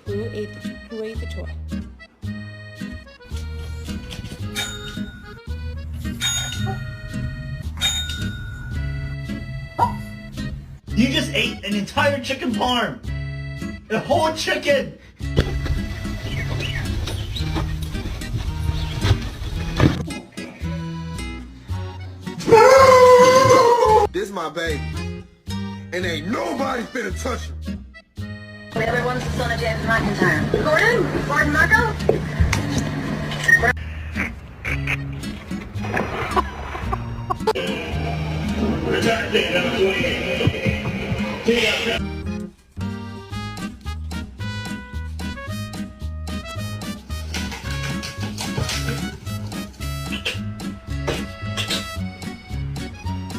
who ate the toy? You just ate an entire chicken parm! A whole chicken! This my baby. And ain't nobody finna touch him. Everyone's the son of James McIntyre. Gordon Marco? Protecting the queen.